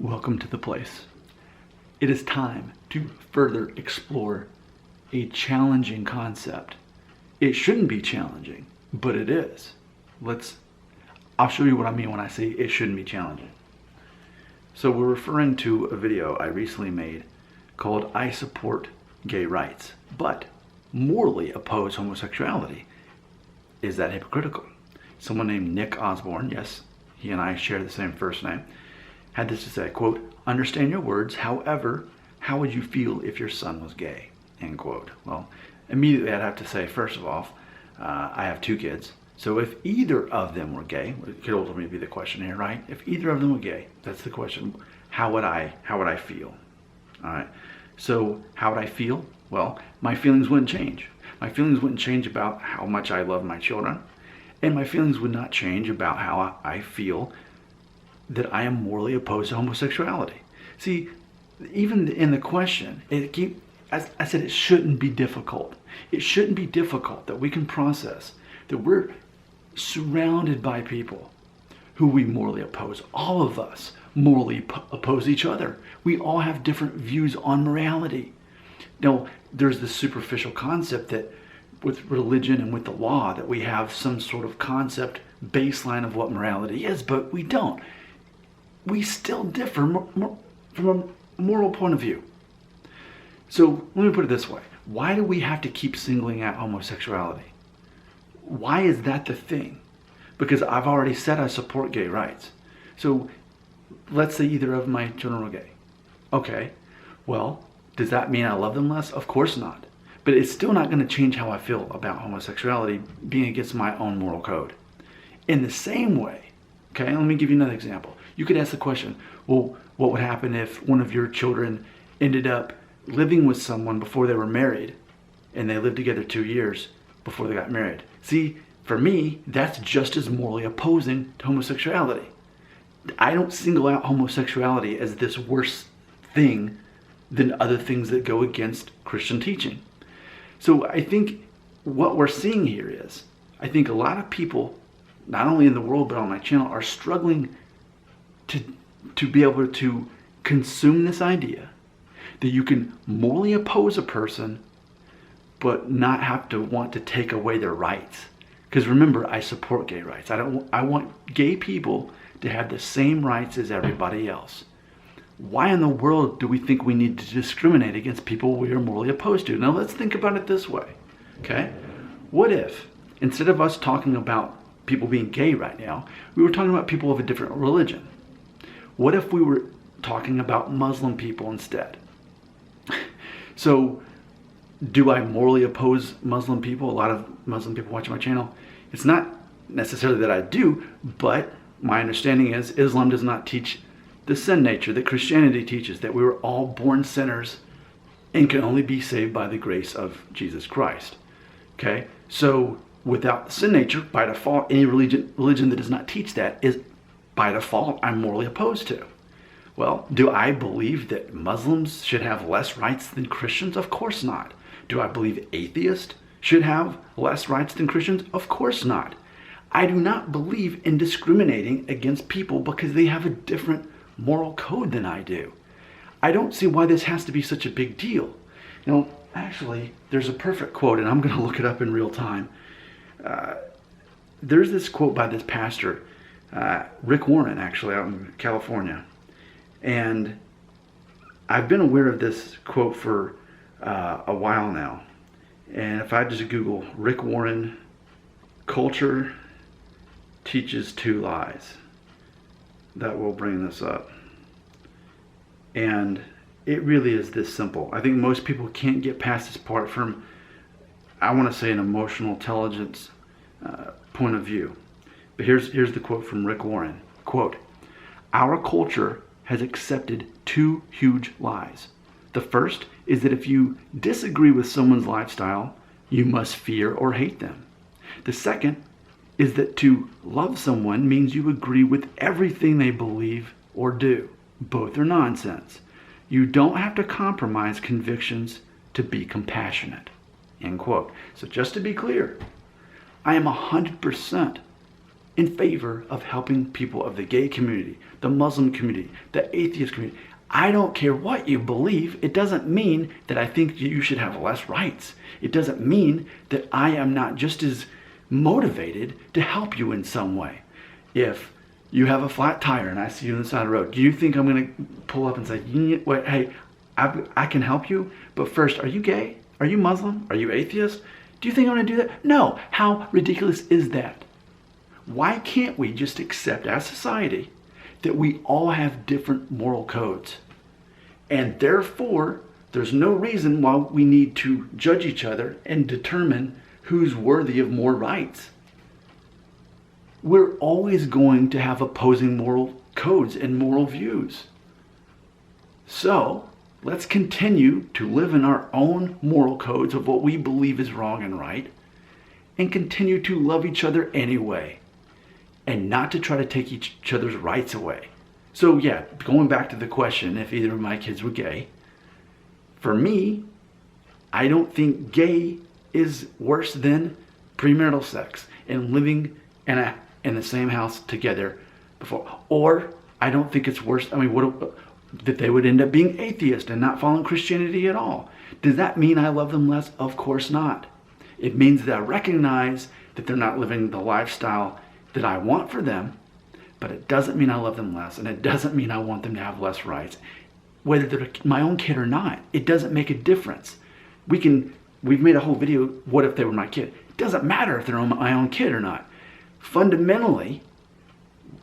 Welcome to the place. It is time to further explore a challenging concept. It shouldn't be challenging, but it is. I'll show you what I mean when I say it shouldn't be challenging. So we're referring to a video I recently made called I Support Gay Rights, but morally oppose homosexuality. Is that hypocritical? Someone named Nick Osborne, yes, he and I share the same first name, had this to say, quote, "Understand your words, however, how would you feel if your son was gay?" End quote. Well, immediately I'd have to say, first of all, I have two kids. So if either of them were gay, it could ultimately be the question here, right? If either of them were gay, that's the question. How would I feel? All right. So how would I feel? Well, my feelings wouldn't change. My feelings wouldn't change about how much I love my children, and my feelings would not change about how I feel that I am morally opposed to homosexuality. See, even in the question, as I said, it shouldn't be difficult. It shouldn't be difficult that we can process that we're surrounded by people who we morally oppose. All of us morally oppose each other. We all have different views on morality. Now, there's this superficial concept that with religion and with the law that we have some sort of concept baseline of what morality is, but we don't. We still differ from a moral point of view. So let me put it this way. Why do we have to keep singling out homosexuality? Why is that the thing? Because I've already said I support gay rights. So let's say either of my children are gay. Okay, well, does that mean I love them less? Of course not. But it's still not going to change how I feel about homosexuality being against my own moral code. In the same way, okay, let me give you another example. You could ask the question, well, what would happen if one of your children ended up living with someone before they were married and they lived together 2 years before they got married? See, for me, that's just as morally opposing to homosexuality. I don't single out homosexuality as this worse thing than other things that go against Christian teaching. So I think what we're seeing here is, I think a lot of people, not only in the world but on my channel, are struggling to be able to consume this idea that you can morally oppose a person but not have to want to take away their rights. Because remember, I support gay rights. I want gay people to have the same rights as everybody else. Why in the world do we think we need to discriminate against people we are morally opposed to? Now let's think about it this way, okay? What if, instead of us talking about people being gay right now, we were talking about people of a different religion? What if we were talking about Muslim people instead? So, do I morally oppose Muslim people? A lot of Muslim people watching my channel. It's not necessarily that I do, but my understanding is Islam does not teach the sin nature that Christianity teaches, that we were all born sinners and can only be saved by the grace of Jesus Christ. Okay? So, without the sin nature, by default, any religion that does not teach that is, by default, I'm morally opposed to. Well, do I believe that Muslims should have less rights than Christians? Of course not. Do I believe atheists should have less rights than Christians? Of course not. I do not believe in discriminating against people because they have a different moral code than I do. I don't see why this has to be such a big deal. You know, actually, there's a perfect quote, and I'm going to look it up in real time. There's this quote by this pastor, Rick Warren, actually, out in California. And I've been aware of this quote for a while now. And if I just Google Rick Warren, culture teaches two lies, that will bring this up. And it really is this simple. I think most people can't get past this part from, I want to say, an emotional intelligence point of view. But here's the quote from Rick Warren. Quote, "Our culture has accepted two huge lies. The first is that if you disagree with someone's lifestyle, you must fear or hate them. The second is that to love someone means you agree with everything they believe or do. Both are nonsense. You don't have to compromise convictions to be compassionate." End quote. So just to be clear, I am 100% in favor of helping people of the gay community, the Muslim community, the atheist community. I don't care what you believe. It doesn't mean that I think you should have less rights. It doesn't mean that I am not just as motivated to help you in some way. If you have a flat tire and I see you on the side of the road, do you think I'm going to pull up and say, wait, hey, I can help you? But first, are you gay? Are you Muslim? Are you atheist? Do you think I'm going to do that? No. How ridiculous is that? Why can't we just accept as society that we all have different moral codes? And therefore, there's no reason why we need to judge each other and determine who's worthy of more rights. We're always going to have opposing moral codes and moral views. So, let's continue to live in our own moral codes of what we believe is wrong and right, and continue to love each other anyway, and not to try to take each other's rights away. So yeah, going back to the question, if either of my kids were gay, for me, I don't think gay is worse than premarital sex and living in the same house together before. Or I don't think it's worse, that they would end up being atheist and not following Christianity at all. Does that mean I love them less? Of course not. It means that I recognize that they're not living the lifestyle that I want for them, but it doesn't mean I love them less, and it doesn't mean I want them to have less rights. Whether they're my own kid or not, it doesn't make a difference. We've made a whole video, what if they were my kid? It doesn't matter if they're my own kid or not. Fundamentally,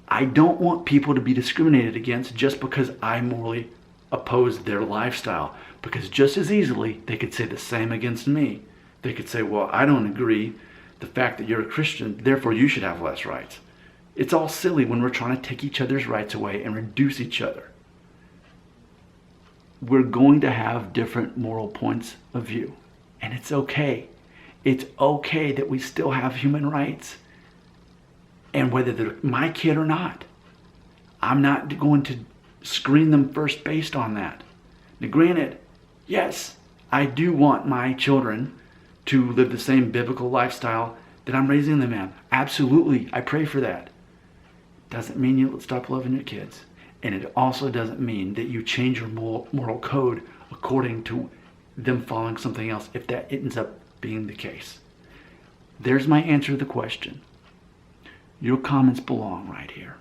I don't want people to be discriminated against just because I morally oppose their lifestyle. Because just as easily, they could say the same against me. They could say, well, I don't agree the fact that you're a Christian, therefore you should have less rights. It's all silly when we're trying to take each other's rights away and reduce each other. We're going to have different moral points of view. And it's okay. It's okay that we still have human rights. And whether they're my kid or not, I'm not going to screen them first based on that. Now granted, yes, I do want my children to live the same biblical lifestyle that I'm raising them in. Absolutely, I pray for that. Doesn't mean you stop loving your kids. And it also doesn't mean that you change your moral code according to them following something else, if that ends up being the case. There's my answer to the question. Your comments belong right here.